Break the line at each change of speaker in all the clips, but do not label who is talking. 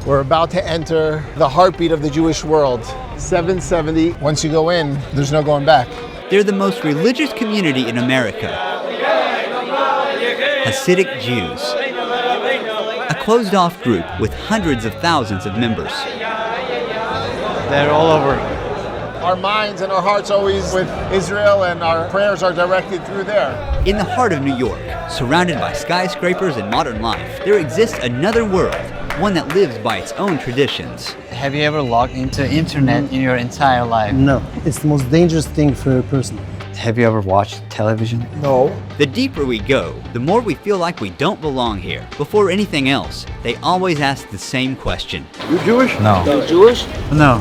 We're about to enter the heartbeat of the Jewish world. 770. Once you go in, there's no going back.
They're the most religious community in America. Hasidic Jews. A closed-off group with hundreds of thousands of members.
They're all over.
Our minds and our hearts always with Israel, and our prayers are directed through there.
In the heart of New York, surrounded by skyscrapers and modern life, there exists another world, one that lives by its own traditions.
Have you ever logged into internet in your entire life?
No, it's the most dangerous thing for a person.
Have you ever watched television?
No.
The deeper we go, the more we feel like we don't belong here. Before anything else, they always ask the same question.
You Jewish?
No.
You Jewish?
No.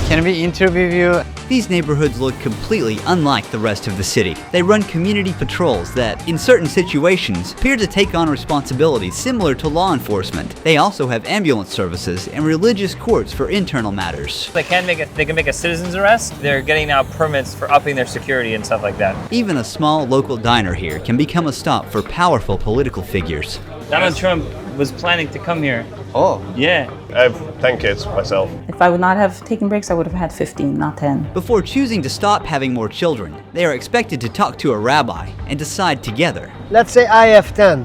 Can we interview you?
These neighborhoods look completely unlike the rest of the city. They run community patrols that, in certain situations, appear to take on responsibilities similar to law enforcement. They also have ambulance services and religious courts for internal matters.
They can make a citizen's arrest. They're getting now permits for upping their security and stuff like that.
Even a small local diner here can become a stop for powerful political figures.
Donald Trump was planning to come here.
Oh.
Yeah.
I have 10 kids myself.
If I would not have taken breaks, I would have had 15, not 10.
Before choosing to stop having more children, they are expected to talk to a rabbi and decide together.
Let's say I have 10.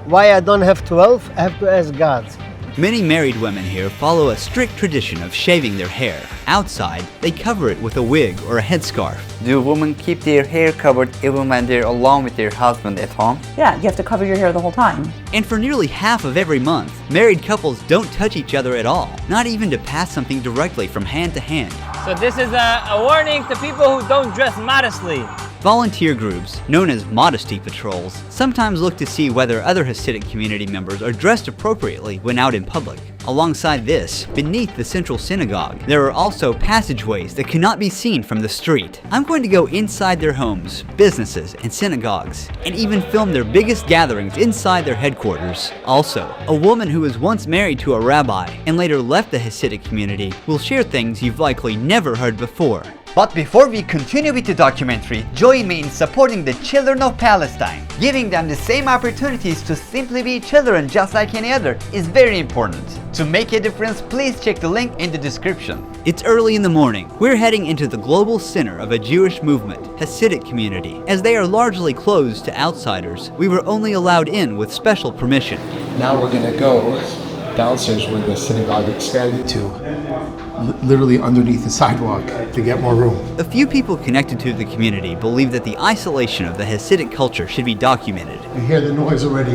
Why I don't have 12? I have to ask God.
Many married women here follow a strict tradition of shaving their hair. Outside, they cover it with a wig or a headscarf.
Do women keep their hair covered even when they're alone with their husband at home?
Yeah, you have to cover your hair the whole time.
And for nearly half of every month, married couples don't touch each other at all, not even to pass something directly from hand to hand.
So this is a warning to people who don't dress modestly.
Volunteer groups, known as modesty patrols, sometimes look to see whether other Hasidic community members are dressed appropriately when out in public. Alongside this, beneath the central synagogue, there are also passageways that cannot be seen from the street. I'm going to go inside their homes, businesses, and synagogues, and even film their biggest gatherings inside their headquarters. Also, a woman who was once married to a rabbi and later left the Hasidic community will share things you've likely never heard before.
But before we continue with the documentary, join me in supporting the children of Palestine. Giving them the same opportunities to simply be children just like any other is very important. To make a difference, please check the link in the description.
It's early in the morning. We're heading into the global center of a Jewish movement, Hasidic community. As they are largely closed to outsiders, we were only allowed in with special permission.
Now we're going to go downstairs where the synagogue expanded to, literally underneath the sidewalk to get more room.
A few people connected to the community believe that the isolation of the Hasidic culture should be documented.
You hear the noise already?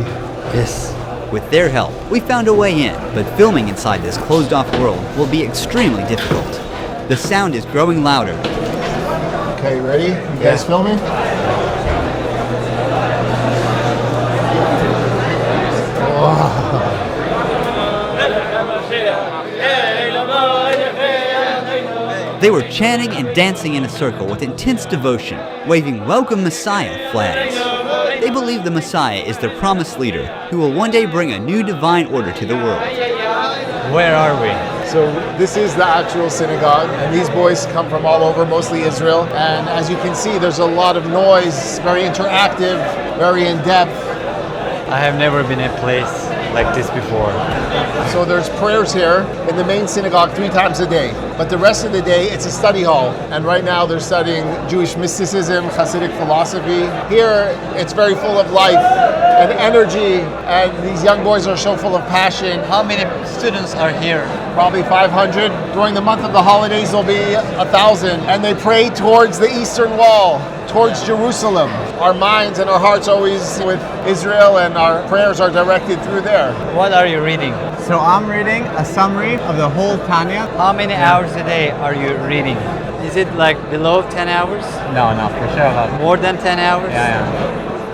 Yes.
With their help, we found a way in, but filming inside this closed-off world will be extremely difficult. The sound is growing louder.
Okay, ready? You guys filming?
They were chanting and dancing in a circle with intense devotion, waving "Welcome Messiah" flags. They believe the Messiah is their promised leader, who will one day bring a new divine order to the world.
Where are we?
So this is the actual synagogue, and these boys come from all over, mostly Israel. And as you can see, there's a lot of noise, very interactive, very in-depth.
I have never been in a place like this before.
So there's prayers here in the main synagogue 3 times a day. But the rest of the day, it's a study hall. And right now they're studying Jewish mysticism, Hasidic philosophy. Here, it's very full of life and energy. And these young boys are so full of passion.
How many students are here?
Probably 500. During the month of the holidays, there'll be 1,000. And they pray towards the Eastern Wall, towards Jerusalem. Our minds and our hearts always with Israel, and our prayers are directed through there.
What are you reading?
So I'm reading a summary of the whole Tanya.
How many hours a day are you reading? Is it like below 10 hours?
No, for sure not.
More than 10 hours?
Yeah.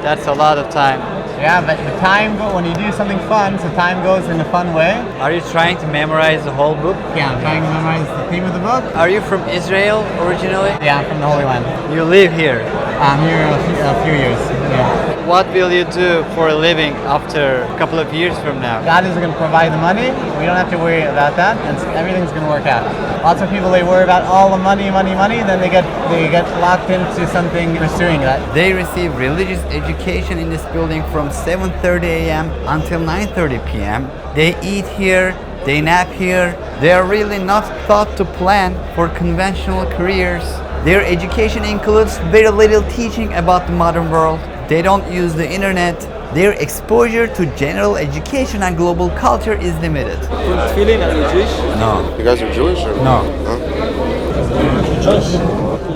That's a lot of time.
Yeah, but the time, when you do something fun, so time goes in a fun way.
Are you trying to memorize the whole book?
Yeah, I'm trying to memorize the theme of the book.
Are you from Israel originally?
Yeah, I'm from the Holy Land.
You live here.
I'm here a few years. Yeah.
What will you do for a living after a couple of years from now?
God is going to provide the money. We don't have to worry about that, and everything's going to work out. Lots of people, they worry about all the money, and then they get locked into something pursuing that.
They receive religious education in this building from 7:30 a.m. until 9:30 p.m. They eat here They nap here. They are really not thought to plan for conventional careers. Their education includes very little teaching about the modern world. They don't use the internet. Their exposure to general education and global culture is limited.
Tefillin, are you Jewish?
No.
You guys are Jewish? Or?
No.
Huh?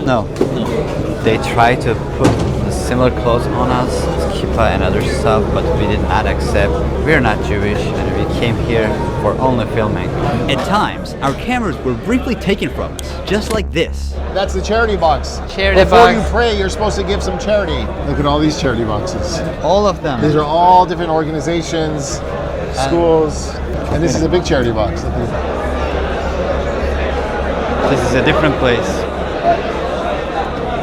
No. They try to put similar clothes on us, kippah and other stuff, but we did not accept. We're not Jewish and we came here for only filming.
At times, our cameras were briefly taken from us, just like this.
That's the charity box.
Charity
Before
box.
you pray, you're supposed to give some charity. Look at all these charity boxes.
All of them.
These are all different organizations, schools, and this is a big charity box. Look at
This is a different place.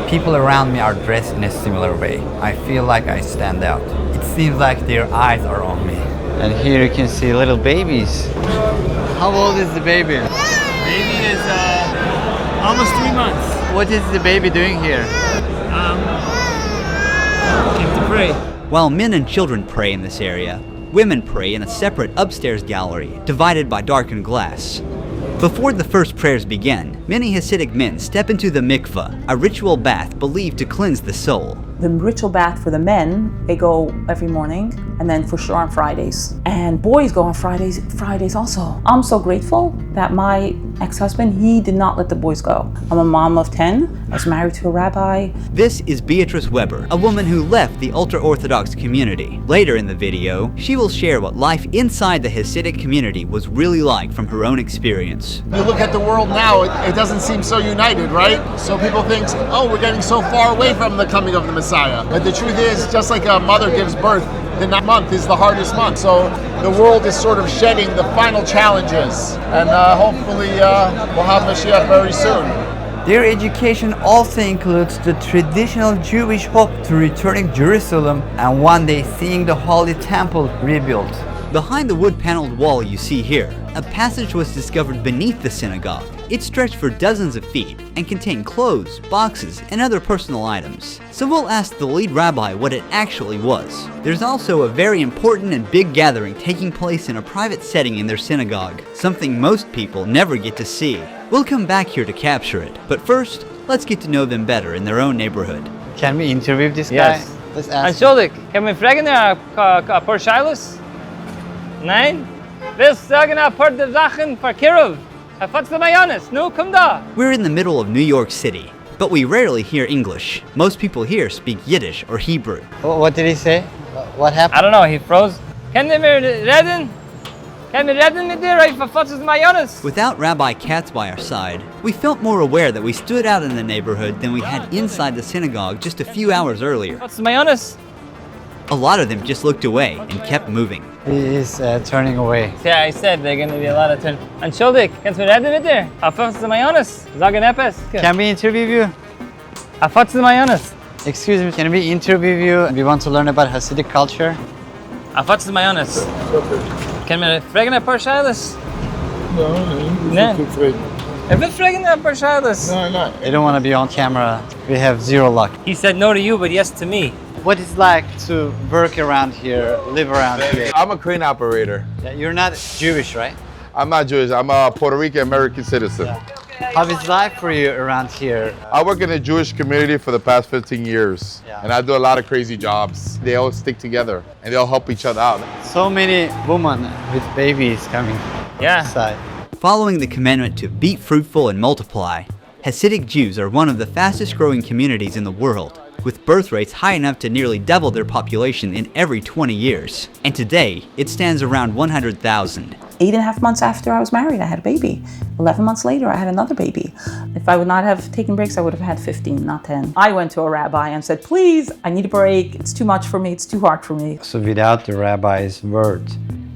People around me are dressed in a similar way. I feel like I stand out. It seems like their eyes are on me. And here you can see little babies. How old is the baby?
Baby is almost 3 months.
What is the baby doing here?
Came to pray.
While men and children pray in this area, women pray in a separate upstairs gallery, divided by darkened glass. Before the first prayers begin, many Hasidic men step into the mikveh, a ritual bath believed to cleanse the soul.
The ritual bath for the men, they go every morning, and then for sure on Fridays. And boys go on Fridays also. I'm so grateful that my ex-husband, he did not let the boys go. I'm a mom of 10. I was married to a rabbi.
This is Beatrice Weber, a woman who left the ultra-Orthodox community. Later in the video, she will share what life inside the Hasidic community was really like from her own experience.
You look at the world now, it doesn't seem so united, right? So people think, oh, we're getting so far away from the coming of the Messiah. But the truth is, just like a mother gives birth, the next month is the hardest month. So the world is sort of shedding the final challenges. And hopefully we'll have Mashiach very soon.
Their education also includes the traditional Jewish hope to returning Jerusalem and one day seeing the Holy Temple rebuilt.
Behind the wood-paneled wall you see here, a passage was discovered beneath the synagogue. It stretched for dozens of feet and contained clothes, boxes, and other personal items. So we'll ask the lead rabbi what it actually was. There's also a very important and big gathering taking place in a private setting in their synagogue, something most people never get to see. We'll come back here to capture it, but first, let's get to know them better in their own neighborhood.
Can we interview this
Yes.
guy? Let's ask.
Entschuldig, können wir fragen ein paar Scheiles? Nein? Wir sagen ein paar Sachen für Kirov. What's the Mayonis? No, komm da.
We're in the middle of New York City, but we rarely hear English. Most people here speak Yiddish or Hebrew.
What did he say? What happened?
I don't know, he froze. Können wir reden? Können wir reden mit dir? What's the Mayonis?
Without Rabbi Katz by our side, we felt more aware that we stood out in the neighborhood than we had inside the synagogue just a few hours earlier.
What's the Mayonis?
A lot of them just looked away and kept moving.
He is turning away.
Yeah, I said they're gonna be a lot of turn. Entschuldig, kannst du reden mit dir? What's the Mayonis? Sagen etwas.
Can we interview you?
What's the Mayonis?
Excuse me, can we interview you? We want to learn about Hasidic culture.
What's the Mayonis? Können wir fragen ein paar Scheiles? Nein. Ich will fragen ein paar Scheiles.
I don't want to be on camera. We have zero luck.
He said no to you, but yes to me.
What it's like to work around here, live around here?
I'm a crane operator.
You're not Jewish, right?
I'm not Jewish. I'm a Puerto Rican American citizen.
How is life for you around here?
I work in the Jewish community for the past 15 years.
Yeah.
And I do a lot of crazy jobs. They all stick together and they all help each other out.
So many women with babies coming
Yeah.
inside.
Following the commandment to be fruitful and multiply, Hasidic Jews are one of the fastest growing communities in the world, with birth rates high enough to nearly double their population in every 20 years. And today, it stands around 100,000.
8.5 months after I was married, I had a baby. 11 months later, I had another baby. If I would not have taken breaks, I would have had 15, not 10. I went to a rabbi and said, please, I need a break. It's too much for me. It's too hard for me.
So without the rabbi's word,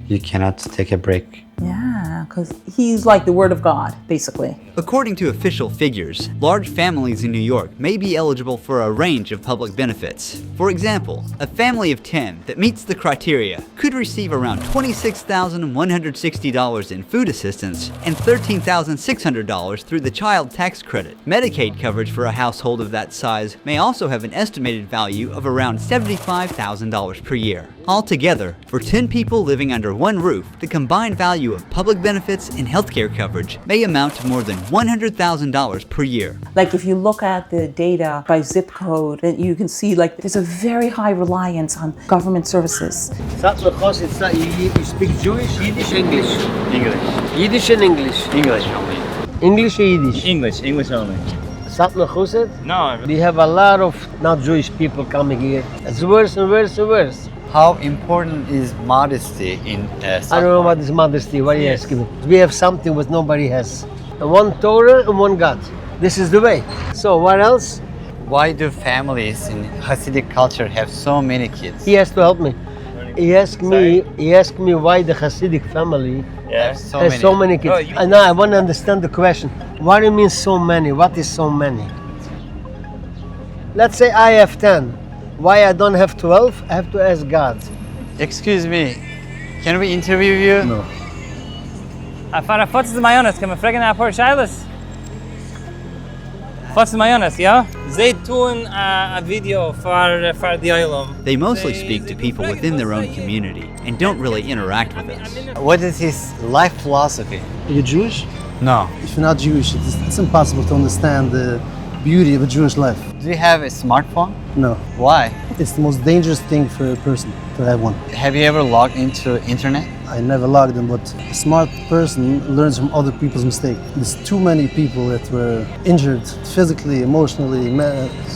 you cannot take a break.
Yeah, because he's like the word of God, basically.
According to official figures, large families in New York may be eligible for a range of public benefits. For example, a family of 10 that meets the criteria could receive around $26,160 in food assistance and $13,600 through the child tax credit. Medicaid coverage for a household of that size may also have an estimated value of around $75,000 per year. Altogether, for 10 people living under one roof, the combined value of public benefits and healthcare coverage may amount to more than $100,000 per year.
Like if you look at the data by zip code, then you can see like there's a very high reliance on government services.
You speak Jewish, Yiddish, English? English. Yiddish and English? English only. English or Yiddish?
English only.
Satna Chuset?
No.
We have a lot of not Jewish people coming here. It's worse and worse and worse.
How important is modesty in
I don't know what is modesty. What are you asking me? We have something what nobody has. And one Torah and one God. This is the way. So what else?
Why do families in Hasidic culture have so many kids?
He has to help me. He asked me why the Hasidic family has so many kids. And now I want to understand the question. What do you mean so many? What is so many? Let's say I have 10. Why I don't have 12? I have to ask God.
Excuse me, can we interview you?
No.
Afar fotos de Mayones, kann man fragen ein paar Scheiles? Fotos de Mayones, ja? Sie tun a video for the Oilom.
They mostly speak to people within their own community and don't really interact with us.
What is his life philosophy?
Are you Jewish?
No.
If you're not Jewish, it's impossible to understand the beauty of a Jewish life.
Do you have a smartphone?
No.
Why?
It's the most dangerous thing for a person to have one.
Have you ever logged into internet?
I never logged in, but a smart person learns from other people's mistakes. There's too many people that were injured physically, emotionally,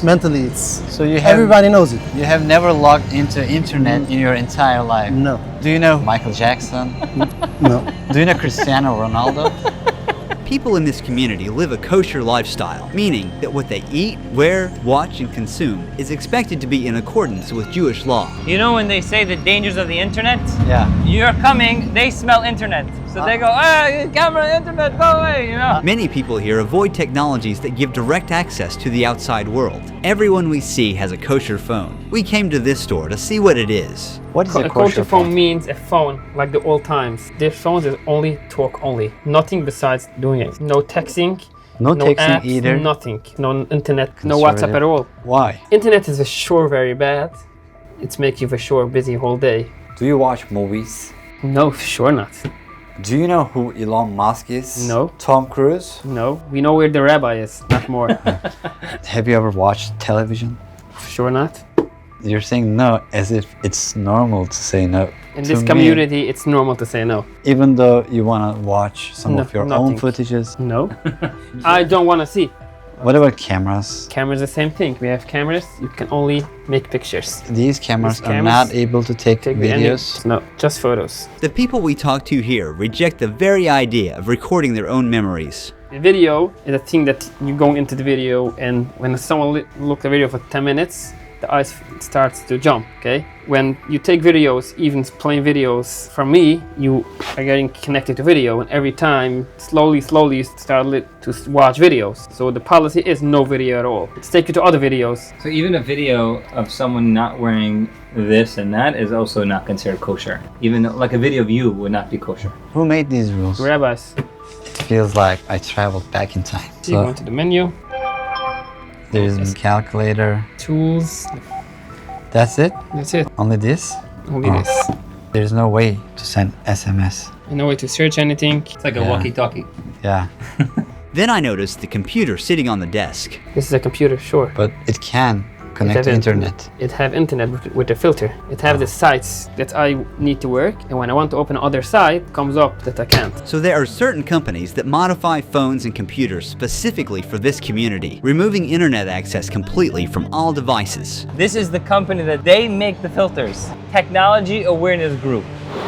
mentally.
So you have,
everybody knows it.
You have never logged into internet in your entire life?
No.
Do you know Michael Jackson?
No.
Do you know Cristiano Ronaldo?
People in this community live a kosher lifestyle, meaning that what they eat, wear, watch, and consume is expected to be in accordance with Jewish law.
You know when they say the dangers of the internet?
Yeah.
You're coming, they smell internet. So they go, camera, internet, go away, you know?
Many people here avoid technologies that give direct access to the outside world. Everyone we see has a kosher phone. We came to this store to see what it is.
What is
a kosher phone? Means a phone like the old times. Their phones is only talk only. Nothing besides doing it. No texting.
No texting
apps,
either?
Nothing. No internet. No WhatsApp at all.
Why?
Internet is for sure very bad. It's make you for sure busy whole day.
Do you watch movies?
No, for sure not.
Do you know who Elon Musk is?
No.
Tom Cruise?
No. We know where the rabbi is, not more.
Have you ever watched television?
For sure not.
You're saying no as if it's normal to say no.
In this community, it's normal to say no.
Even though you want to watch some of your
nothing.
own footages?
No. I don't want to see.
What about cameras?
Cameras the same thing. We have cameras, you can only make pictures.
These cameras are not able to take videos?
No, just photos.
The people we talk to here reject the very idea of recording their own memories.
The video is a thing that you go into the video, and when someone look at the video for 10 minutes, the eyes starts to jump, okay? When you take videos, even plain videos from me, you are getting connected to video, and every time, slowly you start to watch videos. So the policy is no video at all. Let's take you to other videos.
So even a video of someone not wearing this and that is also not considered kosher. Even like a video of you would not be kosher.
Who made these rules?
Rabbis.
It feels like I traveled back in time.
So you go into the menu.
There's a calculator.
Tools.
That's it?
That's it.
Only this?
Only this.
There's no way to send SMS.
No way to search anything.
It's like a walkie-talkie.
Yeah.
Then I noticed the computer sitting on the desk.
This is a computer, sure.
But it can connect to internet.
It have internet with the filter. It have the sites that I need to work, and when I want to open another site, comes up that I can't.
So there are certain companies that modify phones and computers specifically for this community, removing internet access completely from all devices.
This is the company that they make the filters. Technology Awareness Group.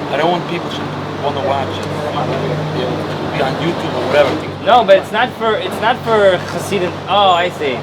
I don't want people to want to watch it. I want to be able to be on YouTube or whatever.
No, but it's not for Hasidim. Oh, I see.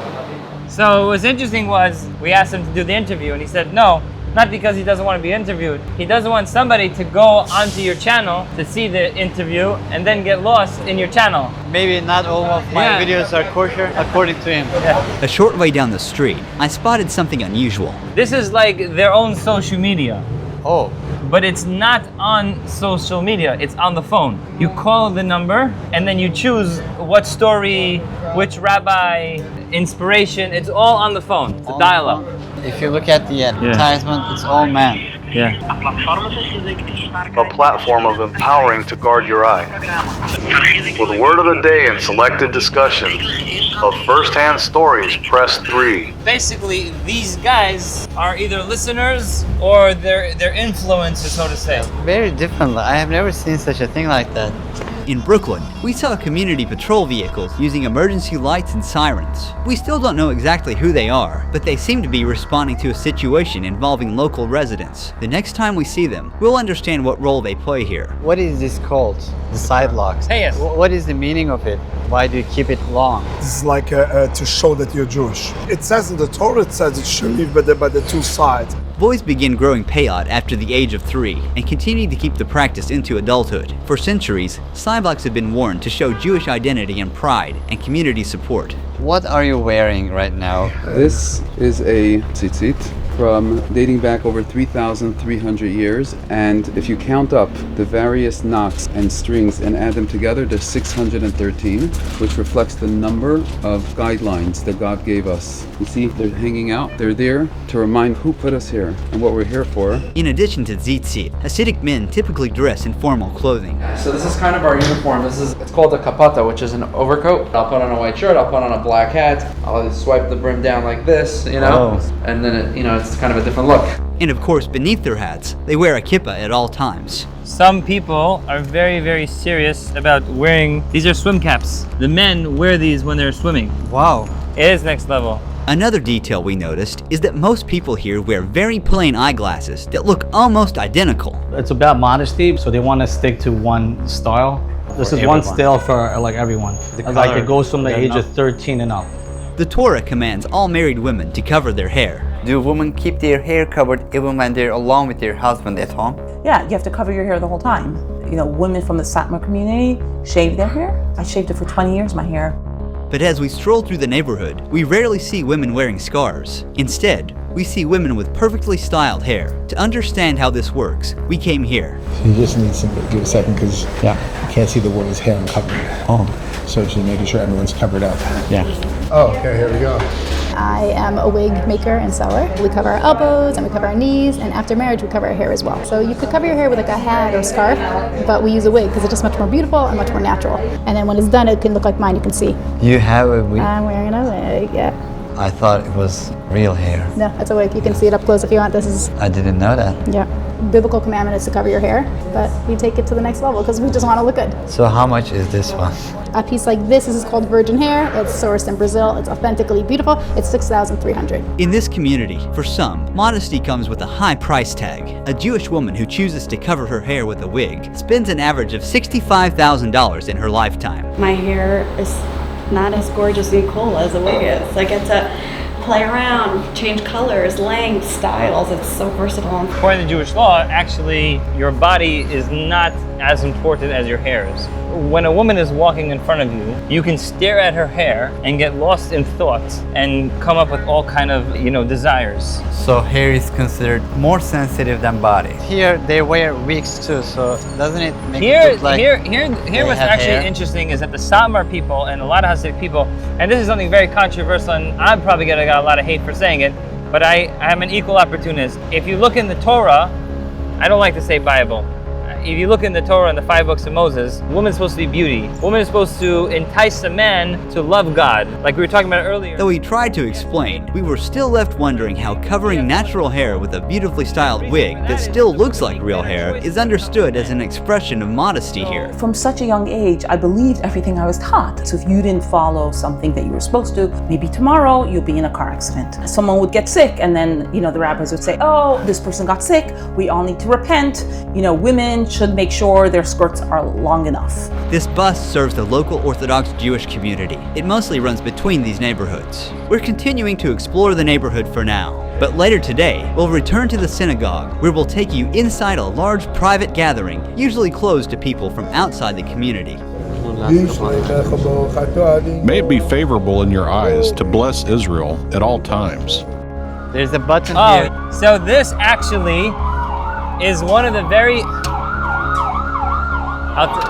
So what was interesting was we asked him to do the interview, and he said no, not because he doesn't want to be interviewed. He doesn't want somebody to go onto your channel to see the interview and then get lost in your channel.
Maybe not all of my videos are kosher, according to him.
Yeah.
A short way down the street, I spotted something unusual.
This is like their own social media.
Oh.
But it's not on social media, it's on the phone. You call the number and then you choose what story, which rabbi, inspiration, it's all on the phone. It's a dial-up.
If you look at the advertisement, it's all men.
Yeah.
A platform of empowering to guard your eye. With word of the day and selected discussion of first-hand stories, press 3.
Basically, these guys are either listeners or they're influencers, so to say.
Very different. I have never seen such a thing like that.
In Brooklyn, we saw community patrol vehicles using emergency lights and sirens. We still don't know exactly who they are, but they seem to be responding to a situation involving local residents. The next time we see them, we'll understand what role they play here.
What is this called? The side locks.
Hey, yes.
What is the meaning of it? Why do you keep it long?
This is like to show that you're Jewish. It says in the Torah, it says it should leave by the two sides.
Boys begin growing payot after the age of 3 and continue to keep the practice into adulthood. For centuries, side locks have been worn to show Jewish identity and pride and community support.
What are you wearing right now?
This is a tzitzit from dating back over 3,300 years, and if you count up the various knots and strings and add them together, there's 613, which reflects the number of guidelines that God gave us. You see, they're hanging out. They're there to remind who put us here and what we're here for.
In addition to tzitzit, Hasidic men typically dress in formal clothing.
So this is kind of our uniform. It's called a kapata, which is an overcoat. I'll put on a white shirt, I'll put on a black hat, I'll swipe the brim down like this, and then it's kind of a different look.
And of course, beneath their hats, they wear a kippah at all times.
Some people are very, very serious about wearing, these are swim caps. The men wear these when they're swimming.
Wow.
It is next level.
Another detail we noticed is that most people here wear very plain eyeglasses that look almost identical.
It's about modesty, so they want to stick to one style. This is one style for like everyone. Like it goes from the age of 13 and up.
The Torah commands all married women to cover their hair.
Do women keep their hair covered even when they're alone with their husband at home?
Yeah, you have to cover your hair the whole time. You know, women from the Satmar community shave their hair. I shaved it for 20 years, my hair.
But as we stroll through the neighborhood, we rarely see women wearing scarves. Instead, we see women with perfectly styled hair. To understand how this works, we came here.
So you just need to give a second because you can't see the woman's hair uncovered. Oh. So just making sure everyone's covered up.
Yeah.
Oh, okay, here we go.
I am a wig maker and seller. We cover our elbows and we cover our knees, and after marriage we cover our hair as well. So you could cover your hair with like a hat or a scarf, but we use a wig because it's just much more beautiful and much more natural. And then when it's done, it can look like mine, you can see.
You have a wig?
I'm wearing a wig, yeah.
I thought it was real hair.
No, it's a wig. You can see it up close if you want. This is...
I didn't know that.
Yeah. Biblical commandment is to cover your hair, but we take it to the next level because we just want to look good.
So how much is this one?
A piece like this is called virgin hair. It's sourced in Brazil. It's authentically beautiful. It's $6,300.
In this community, for some, modesty comes with a high price tag. A Jewish woman who chooses to cover her hair with a wig spends an average of $65,000 in her lifetime.
My hair is not as gorgeous and cool as a wig is. I get to play around, change colors, length, styles. It's so versatile.
According to Jewish law, actually, your body is not as important as your hair is. When a woman is walking in front of you, you can stare at her hair and get lost in thoughts and come up with all kind of, desires.
So hair is considered more sensitive than body. Here they wear wigs too, so doesn't it make it look like
Here what's actually interesting is that the Satmar people and a lot of Hasidic people, and this is something very controversial, and I'm probably gonna get a lot of hate for saying it, but I am an equal opportunist. If you look in the Torah, I don't like to say Bible. If you look in the Torah and the 5 books of Moses, woman's supposed to be beauty. Woman is supposed to entice a man to love God, like we were talking about earlier.
Though we tried to explain, we were still left wondering how covering natural hair with a beautifully styled wig that still looks like real hair is understood as an expression of modesty here.
From such a young age, I believed everything I was taught. So if you didn't follow something that you were supposed to, maybe tomorrow you'll be in a car accident. Someone would get sick and then, the rabbis would say, oh, this person got sick, we all need to repent. Women should make sure their skirts are long enough.
This bus serves the local Orthodox Jewish community. It mostly runs between these neighborhoods. We're continuing to explore the neighborhood for now, but later today, we'll return to the synagogue, where we'll take you inside a large private gathering, usually closed to people from outside the community.
May it be favorable in your eyes to bless Israel at all times.
There's a button here.
So this actually is one of the very...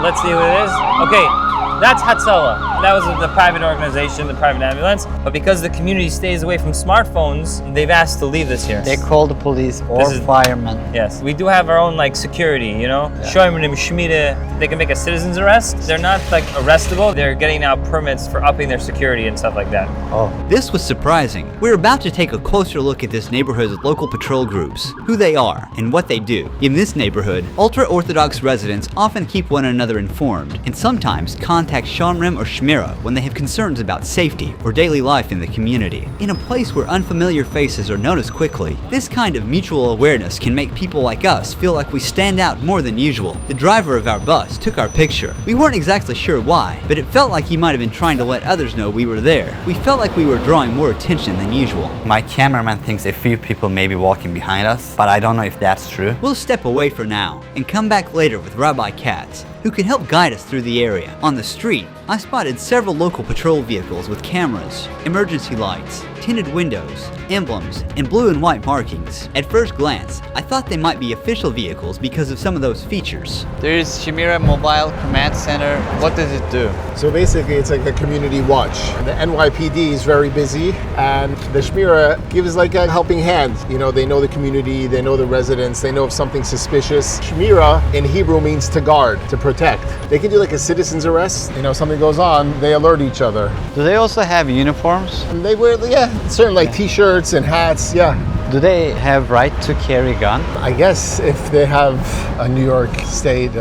let's see what it is. Okay, that's Hatzalah. that was the private organization, the private ambulance. But because the community stays away from smartphones, they've asked to leave this here.
They call the police or firemen.
Yes, we do have our own like security, you know. They can make a citizen's arrest. They're not like arrestable. They're getting now permits for upping their security and stuff like that.
This was surprising. We're about to take a closer look at this neighborhood's local patrol groups, who they are, and what they do. In this neighborhood, ultra-Orthodox residents often keep one another informed, and sometimes contact Shomrim or Shmira when they have concerns about safety or daily life in the community. In a place where unfamiliar faces are noticed quickly, this kind of mutual awareness can make people like us feel like we stand out more than usual. The driver of our bus took our picture. We weren't exactly sure why, but it felt like he might have been trying to let others know we were there. We felt like we were drawing more attention than usual.
My cameraman thinks a few people may be walking behind us, but I don't know if that's true.
We'll step away for now and come back later with Rabbi Katz, who can help guide us through the area. On the street, I spotted several local patrol vehicles with cameras, emergency lights, tinted windows, emblems, and blue and white markings. At first glance, I thought they might be official vehicles because of some of those features.
There is Shmira Mobile Command Center. What does it do?
So basically it's like a community watch. The NYPD is very busy and the Shmira gives like a helping hand. You know, they know the community, they know the residents, they know if something's suspicious. Shmira in Hebrew means to guard, to protect. They can do like a citizen's arrest. You know, something goes on, they alert each other.
Do they also have uniforms?
And they wear, certain like t-shirts and hats,
Do they have right to carry a gun?
I guess if they have a New York State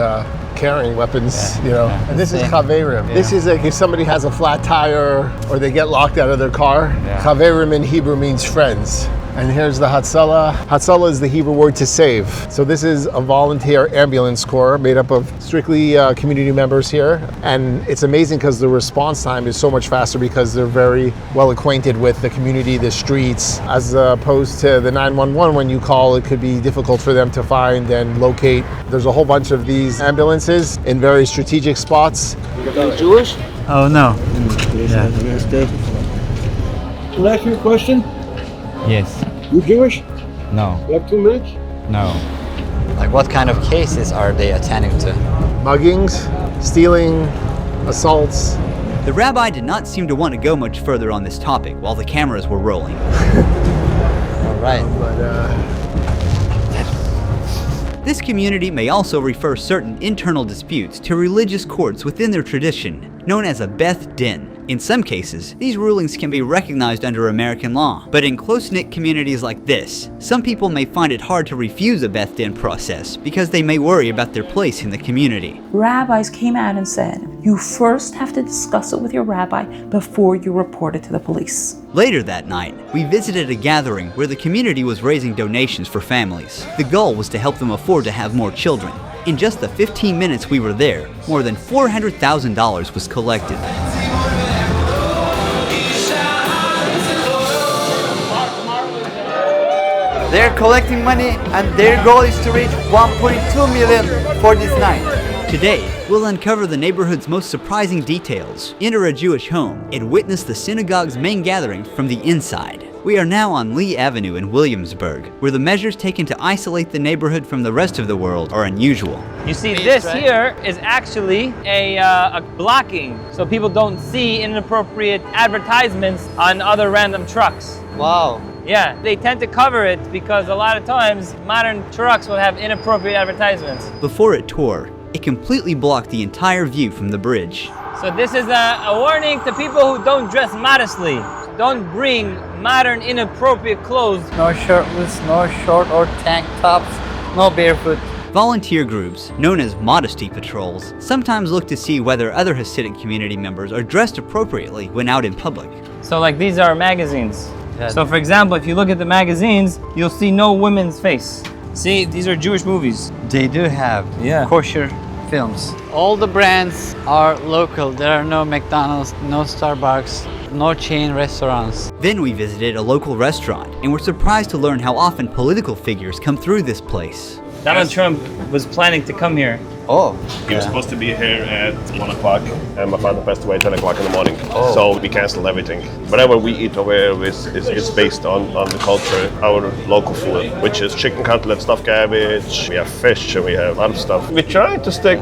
carrying weapons, And this is Chaverim. Yeah. This is like if somebody has a flat tire or they get locked out of their car. Chaverim in Hebrew means friends. And here's the Hatzalah. Hatzalah is the Hebrew word to save. So this is a volunteer ambulance corps made up of strictly community members here. And it's amazing because the response time is so much faster because they're very well acquainted with the community, the streets, as opposed to the 911 when you call, it could be difficult for them to find and locate. There's a whole bunch of these ambulances in very strategic spots.
You're Jewish?
Oh, no.
Can I ask you a question?
Yes.
You Jewish?
No.
You have 2 minutes?
No. Like what kind of cases are they attending to?
Muggings, stealing, assaults.
The rabbi did not seem to want to go much further on this topic while the cameras were rolling.
All right.
This community may also refer certain internal disputes to religious courts within their tradition, known as a Beth Din. In some cases, these rulings can be recognized under American law, but in close-knit communities like this, some people may find it hard to refuse a Beth Din process because they may worry about their place in the community.
Rabbis came out and said, you first have to discuss it with your rabbi before you report it to the police.
Later that night, we visited a gathering where the community was raising donations for families. The goal was to help them afford to have more children. In just the 15 minutes we were there, more than $400,000 was collected.
They're collecting money and their goal is to reach 1.2 million for this night.
Today, we'll uncover the neighborhood's most surprising details, enter a Jewish home, and witness the synagogue's main gathering from the inside. We are now on Lee Avenue in Williamsburg, where the measures taken to isolate the neighborhood from the rest of the world are unusual.
You see, this here is actually a blocking, so people don't see inappropriate advertisements on other random trucks.
Wow.
Yeah, they tend to cover it because a lot of times modern trucks will have inappropriate advertisements.
Before it tore, it completely blocked the entire view from the bridge.
So this is a warning to people who don't dress modestly. Don't bring modern inappropriate clothes.
No shirtless, no short or tank tops, no barefoot.
Volunteer groups, known as modesty patrols, sometimes look to see whether other Hasidic community members are dressed appropriately when out in public.
So like these are magazines. So for example, if you look at the magazines, you'll see no women's face. See, these are Jewish movies.
They do have kosher films. All the brands are local. There are no McDonald's, no Starbucks, no chain restaurants.
Then we visited a local restaurant and were surprised to learn how often political figures come through this place.
Donald Trump was planning to come here
Oh.
He was supposed to be here at 1 o'clock, and my father passed away at 10 o'clock in the morning.
Oh.
So we canceled everything. Whatever we eat over here is based on the culture, our local food, which is chicken cutlet, stuffed cabbage, we have fish, and we have other stuff. We're trying to stick,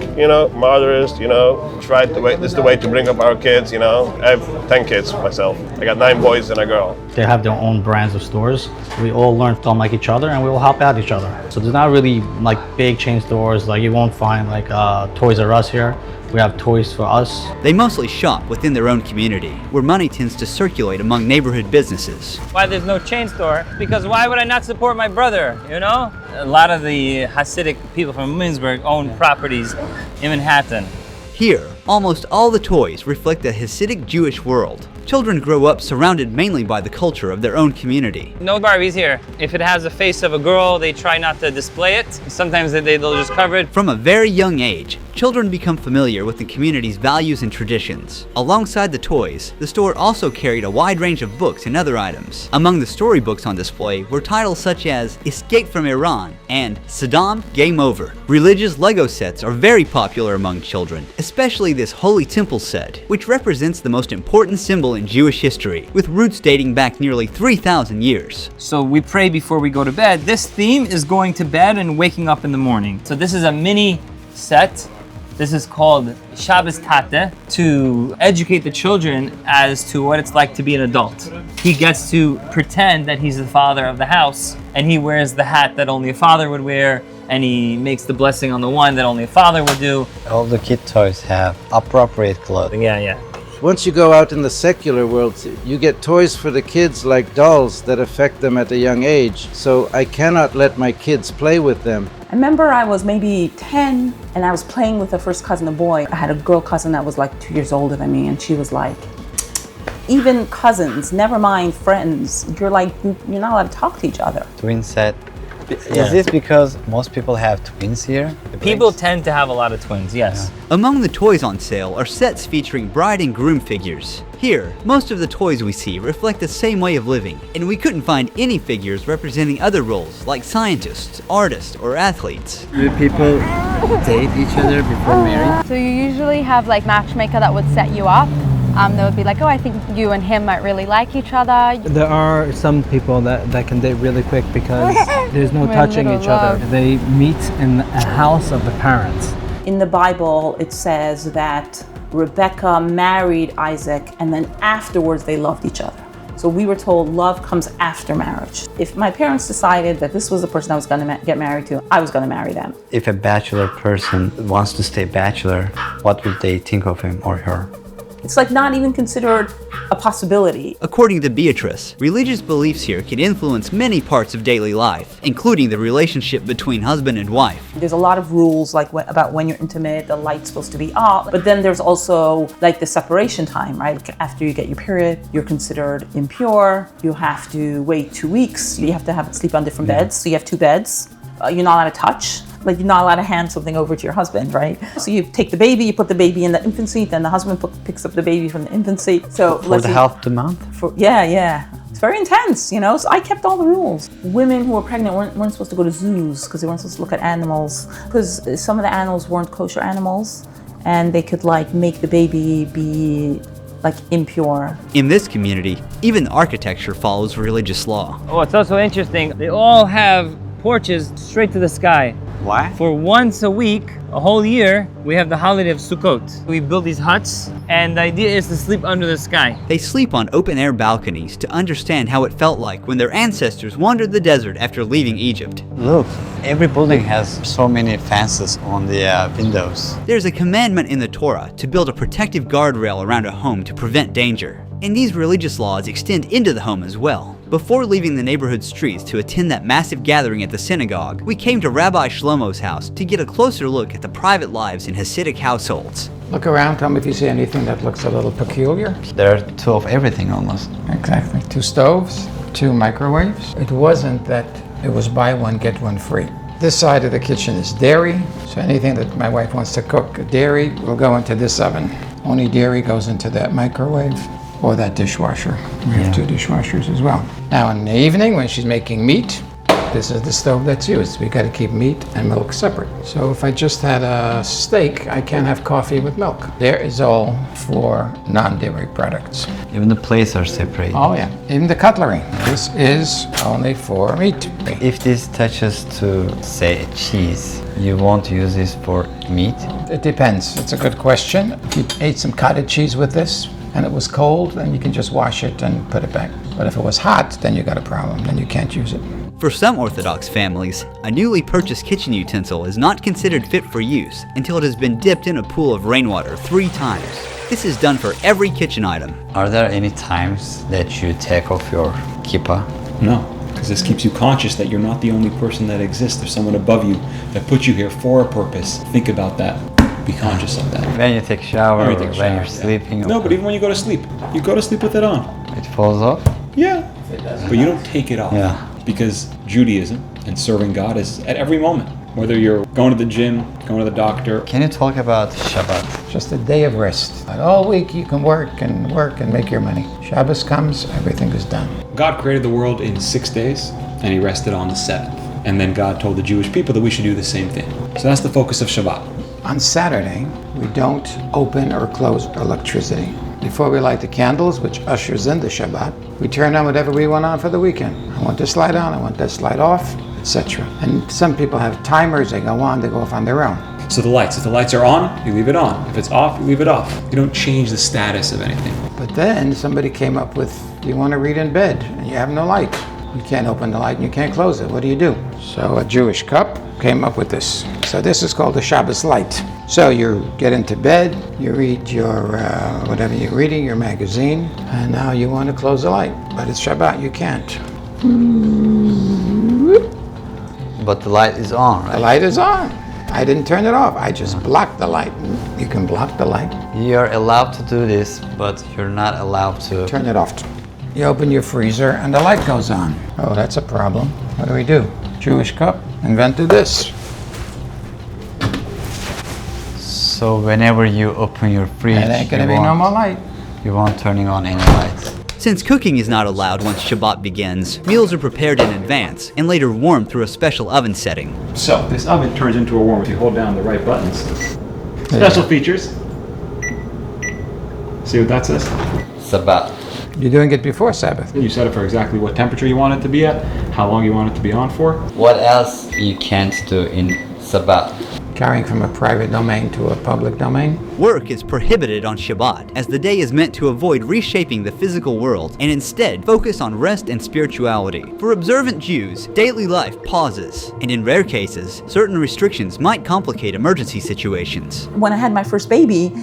moderate, this is the way to bring up our kids, I have 10 kids myself. I got 9 boys and a girl.
They have their own brands of stores. We all learn to like each other, and we all help out each other. So there's not really like big chain stores. Like you won't find like Toys R Us here. We have Toys for Us.
They mostly shop within their own community, where money tends to circulate among neighborhood businesses.
Why there's no chain store? Because why would I not support my brother, A lot of the Hasidic people from Williamsburg own properties in Manhattan.
Here, almost all the toys reflect a Hasidic Jewish world. Children grow up surrounded mainly by the culture of their own community.
No Barbies here. If it has a face of a girl, they try not to display it. Sometimes they'll just cover it.
From a very young age, children become familiar with the community's values and traditions. Alongside the toys, the store also carried a wide range of books and other items. Among the storybooks on display were titles such as Escape from Iran and Saddam Game Over. Religious Lego sets are very popular among children, especially this Holy Temple set, which represents the most important symbol in Jewish history, with roots dating back nearly 3,000 years.
So we pray before we go to bed. This theme is going to bed and waking up in the morning. So this is a mini set. This is called Shabbos Tate, to educate the children as to what it's like to be an adult. He gets to pretend that he's the father of the house, and he wears the hat that only a father would wear, and he makes the blessing on the one that only a father would do.
All the kid toys have appropriate clothing.
Yeah.
Once you go out in the secular world, you get toys for the kids like dolls that affect them at a young age. So I cannot let my kids play with them.
I remember I was maybe 10 and I was playing with a first cousin, a boy. I had a girl cousin that was like 2 years older than me, and she was like, even cousins, never mind friends, you're not allowed to talk to each other.
Twin set. Is this because most people have twins here?
People tend to have a lot of twins, yes.
Yeah. Among the toys on sale are sets featuring bride and groom figures. Here, most of the toys we see reflect the same way of living, and we couldn't find any figures representing other roles like scientists, artists, or athletes.
Do people date each other before marriage?
So you usually have like matchmaker that would set you up. They would be like, oh, I think you and him might really like each other.
There are some people that can date really quick because there's no touching each other. They meet in a house of the parents.
In the Bible, it says that Rebecca married Isaac, and then afterwards they loved each other. So we were told love comes after marriage. If my parents decided that this was the person I was going to get married to, I was going to marry them.
If a bachelor person wants to stay bachelor, what would they think of him or her?
It's like not even considered a possibility.
According to Beatrice, religious beliefs here can influence many parts of daily life, including the relationship between husband and wife.
There's a lot of rules like about when you're intimate, the light's supposed to be off, but then there's also like the separation time, right? After you get your period, you're considered impure. You have to wait 2 weeks. You have to sleep on different beds, so you have 2 beds. You're not allowed to touch. Like you're not allowed to hand something over to your husband, right? So you take the baby, you put the baby in the infancy, then the husband picks up the baby from the infancy. So
for the health month?
Yeah. It's very intense, So I kept all the rules. Women who were pregnant weren't supposed to go to zoos because they weren't supposed to look at animals, because some of the animals weren't kosher animals, and they could like make the baby be like impure.
In this community, even architecture follows religious law.
Oh, it's also interesting. They all have porches straight to the sky.
Why?
For once a week, a whole year, we have the holiday of Sukkot. We build these huts, and the idea is to sleep under the sky.
They sleep on open-air balconies to understand how it felt like when their ancestors wandered the desert after leaving Egypt.
Look, every building has so many fences on the windows.
There's a commandment in the Torah to build a protective guardrail around a home to prevent danger. And these religious laws extend into the home as well. Before leaving the neighborhood streets to attend that massive gathering at the synagogue, we came to Rabbi Shlomo's house to get a closer look at the private lives in Hasidic households.
Look around, tell me if you see anything that looks a little peculiar.
There are 2 of everything almost.
Exactly. 2 stoves, 2 microwaves. It wasn't that it was buy one, get one free. This side of the kitchen is dairy, so anything that my wife wants to cook, dairy, will go into this oven. Only dairy goes into that microwave or that dishwasher. We have 2 dishwashers as well. Now in the evening when she's making meat, This is the stove that's used. We got to keep meat and milk separate. So if I just had a steak, I can't have coffee with milk. There is all for non-dairy products.
Even the plates are separate.
Oh yeah, even the cutlery. This is only for meat.
If this touches to, say, cheese, you won't use this for meat?
It depends. It's a good question. If you ate some cottage cheese with this and it was cold, then you can just wash it and put it back. But if it was hot, then you got a problem. Then you can't use it.
For some Orthodox families, a newly purchased kitchen utensil is not considered fit for use until it has been dipped in a pool of rainwater 3 times. This is done for every kitchen item.
Are there any times that you take off your kippah?
No, because this keeps you conscious that you're not the only person that exists. There's someone above you that put you here for a purpose. Think about that. Be conscious of that.
When you take a shower, or when you're sleeping?
No, but even when you go to sleep, you go to sleep with it on.
It falls off?
Yeah, but you don't take it off.
Yeah.
Because Judaism and serving God is at every moment. Whether you're going to the gym, going to the doctor.
Can you talk about Shabbat?
Just a day of rest. But all week you can work and make your money. Shabbos comes, everything is done.
God created the world in 6 days, and he rested on the 7th. And then God told the Jewish people that we should do the same thing. So that's the focus of Shabbat.
On Saturday, we don't open or close electricity. Before we light the candles, which ushers in the Shabbat, we turn on whatever we want on for the weekend. I want this light on, I want this light off, etc. And some people have timers, they go on, they go off on their own.
So the lights, if the lights are on, you leave it on. If it's off, you leave it off. You don't change the status of anything.
But then somebody came up with, you want to read in bed and you have no light. You can't open the light and you can't close it. What do? So a Jewish cup came up with this. So this is called the Shabbos light. So you get into bed, you read your, whatever you're reading, your magazine, and now you want to close the light. But it's Shabbat, you can't.
But the light is on, right?
The light is on. I didn't turn it off. I just blocked the light. You can block the light.
You're allowed to do this, but you're not allowed to
turn it off. You open your freezer and the light goes on. Oh, that's a problem. What do? Jewish cup invented this.
So whenever you open your fridge,
it ain't gonna be no more light.
You won't turning on any lights.
Since cooking is not allowed once Shabbat begins, meals are prepared in advance and later warmed through a special oven setting.
So this oven turns into a warmer if you hold down the right buttons. Special features. See what that says?
Sabbath.
You're doing it before Sabbath.
You set it for exactly what temperature you want it to be at, how long you want it to be on for.
What else you can't do in Sabbath?
Carrying from a private domain to a public domain.
Work is prohibited on Shabbat, as the day is meant to avoid reshaping the physical world and instead focus on rest and spirituality. For observant Jews, daily life pauses, and in rare cases, certain restrictions might complicate emergency situations.
When I had my first baby,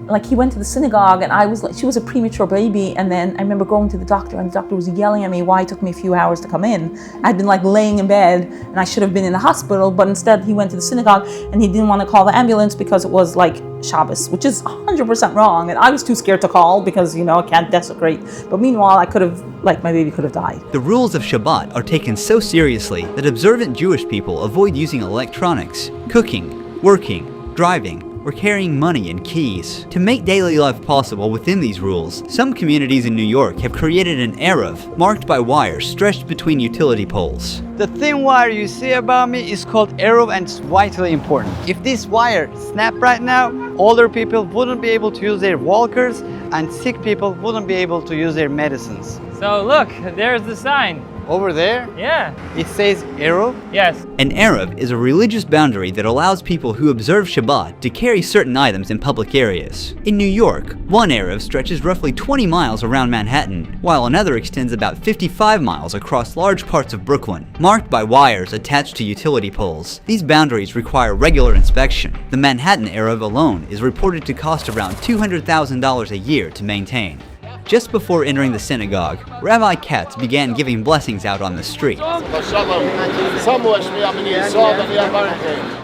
like he went to the synagogue and I was like, she was a premature baby, and then I remember going to the doctor and the doctor was yelling at me why it took me a few hours to come in. I'd been like laying in bed and I should have been in the hospital, but instead he went to the synagogue and he didn't want to call the ambulance because it was like Shabbos, which is 100% wrong, and I was too scared to call because, you know, I can't desecrate. But meanwhile, I could have, like, my baby could have died.
The rules of Shabbat are taken so seriously that observant Jewish people avoid using electronics, cooking, working, driving, or carrying money and keys. To make daily life possible within these rules, some communities in New York have created an Eruv marked by wires stretched between utility poles.
The thin wire you see above me is called Eruv, and it's vitally important. If this wire snapped right now, older people wouldn't be able to use their walkers and sick people wouldn't be able to use their medicines.
So look, there's the sign.
Over there?
Yeah.
It says Eruv?
Yes.
An Eruv is a religious boundary that allows people who observe Shabbat to carry certain items in public areas. In New York, one Eruv stretches roughly 20 miles around Manhattan, while another extends about 55 miles across large parts of Brooklyn, marked by wires attached to utility poles. These boundaries require regular inspection. The Manhattan Eruv alone is reported to cost around $200,000 a year to maintain. Just before entering the synagogue, Rabbi Katz began giving blessings out on the street.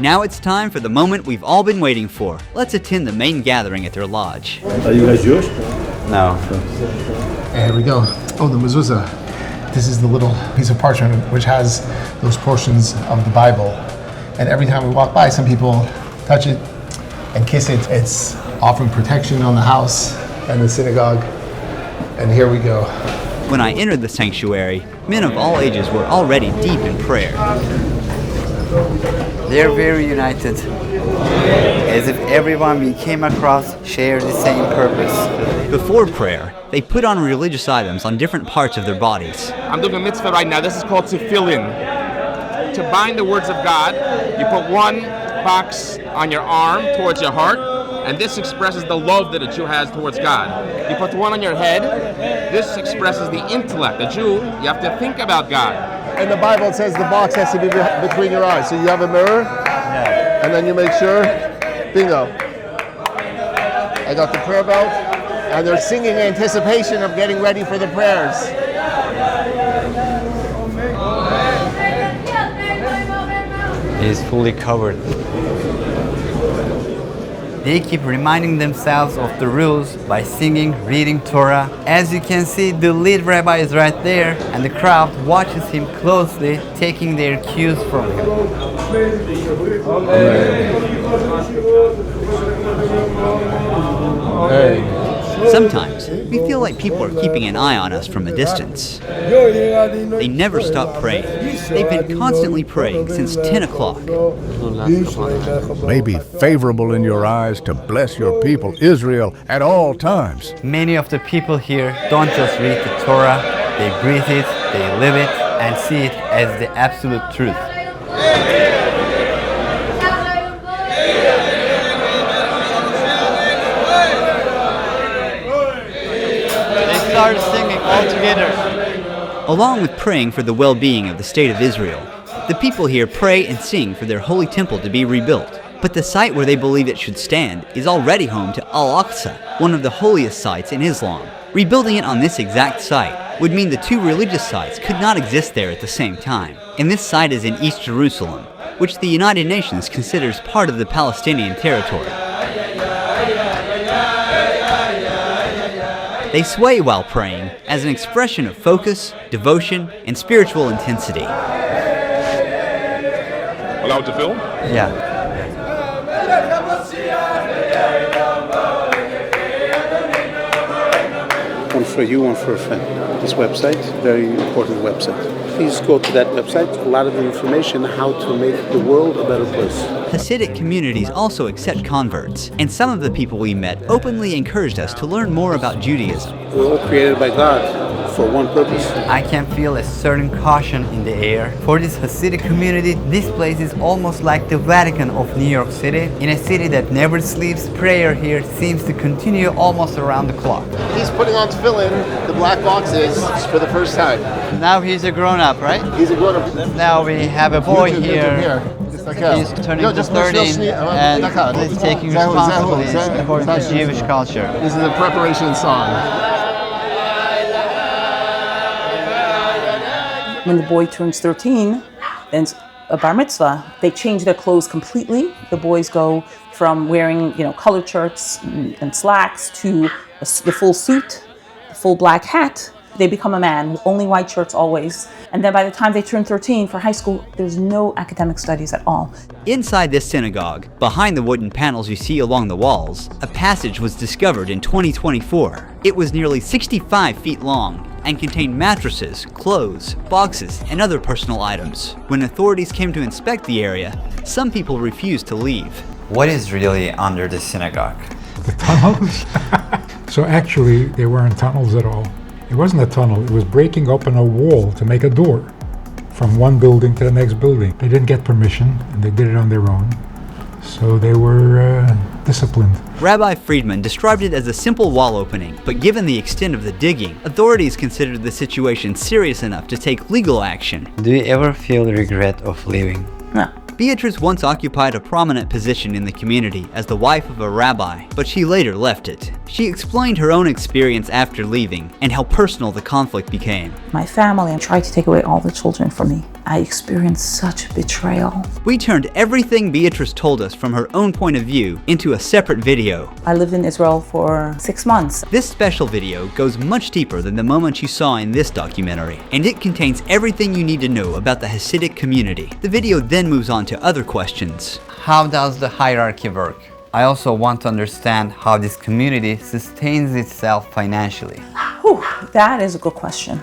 Now it's time for the moment we've all been waiting for. Let's attend the main gathering at their lodge.
Are you guys Jewish?
No.
Here we go. Oh, the mezuzah. This is the little piece of parchment which has those portions of the Bible. And every time we walk by, some people touch it and kiss it. It's offering protection on the house and the synagogue. And here we go.
When I entered the sanctuary, men of all ages were already deep in prayer.
They're very united, as if everyone we came across shared the same purpose.
Before prayer, they put on religious items on different parts of their bodies.
I'm doing a mitzvah right now. This is called tefillin. To bind the words of God, you put one box on your arm towards your heart, and this expresses the love that a Jew has towards God. You put one on your head, this expresses the intellect. A Jew, you have to think about God.
In the Bible, it says the box has to be between your eyes. So you have a mirror, and then you make sure, bingo. I got the prayer belt, and they're singing in anticipation of getting ready for the prayers.
He is fully covered.
They keep reminding themselves of the rules by singing, reading Torah. As you can see, the lead rabbi is right there, and the crowd watches him closely, taking their cues from him.
Sometimes, we feel like people are keeping an eye on us from a distance. They never stop praying. They've been constantly praying since 10 o'clock.
May be favorable in your eyes to bless your people, Israel, at all times.
Many of the people here don't just read the Torah, they breathe it, they live it, and see it as the absolute truth.
Started singing all together.
Along with praying for the well-being of the state of Israel, the people here pray and sing for their holy temple to be rebuilt. But the site where they believe it should stand is already home to Al-Aqsa, one of the holiest sites in Islam. Rebuilding it on this exact site would mean the two religious sites could not exist there at the same time. And this site is in East Jerusalem, which the United Nations considers part of the Palestinian territory. They sway while praying as an expression of focus, devotion, and spiritual intensity.
Allowed to film?
Yeah.
One for you, one for a friend. This website, very important website. Please go to that website. A lot of information how to make the world a better place.
Hasidic communities also accept converts, and some of the people we met openly encouraged us to learn more about Judaism.
We're all created by God for one purpose.
I can feel a certain caution in the air. For this Hasidic community, this place is almost like the Vatican of New York City. In a city that never sleeps, prayer here seems to continue almost around the clock.
He's putting on tefillin, the black boxes, for the first time.
Now he's a grown-up, right?
He's a grown-up.
Now we have a boy here. He's turning to 13 and he's taking responsibilities according to Jewish culture.
This is a preparation song.
When the boy turns 13, then a bar mitzvah, they change their clothes completely. The boys go from wearing, colored shirts and slacks to the full suit, the full black hat. They become a man, only white shirts always. And then by the time they turn 13 for high school, there's no academic studies at all.
Inside this synagogue, behind the wooden panels you see along the walls, a passage was discovered in 2024. It was nearly 65 feet long and contained mattresses, clothes, boxes, and other personal items. When authorities came to inspect the area, some people refused to leave.
What is really under the synagogue?
The tunnels? So actually, they weren't tunnels at all. It wasn't a tunnel, it was breaking open a wall to make a door from one building to the next building. They didn't get permission, and they did it on their own. So they were disciplined.
Rabbi Friedman described it as a simple wall opening, but given the extent of the digging, authorities considered the situation serious enough to take legal action.
Do you ever feel regret of leaving?
No.
Beatrice once occupied a prominent position in the community as the wife of a rabbi, but she later left it. She explained her own experience after leaving and how personal the conflict became.
My family tried to take away all the children from me. I experienced such betrayal.
We turned everything Beatrice told us from her own point of view into a separate video.
I lived in Israel for 6 months.
This special video goes much deeper than the moments you saw in this documentary, and it contains everything you need to know about the Hasidic community. The video then moves on to other questions.
How does the hierarchy work? I also want to understand how this community sustains itself financially.
Whew, that is a good question.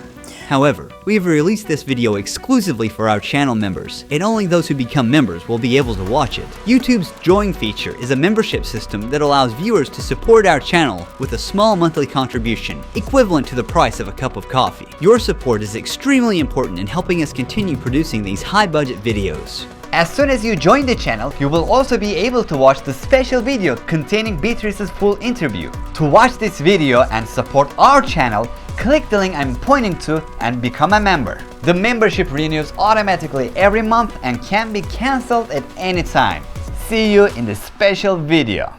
However, we have released this video exclusively for our channel members, and only those who become members will be able to watch it. YouTube's Join feature is a membership system that allows viewers to support our channel with a small monthly contribution, equivalent to the price of a cup of coffee. Your support is extremely important in helping us continue producing these high-budget videos.
As soon as you join the channel, you will also be able to watch the special video containing Beatrice's full interview. To watch this video and support our channel, click the link I'm pointing to and become a member. The membership renews automatically every month and can be cancelled at any time. See you in the special video.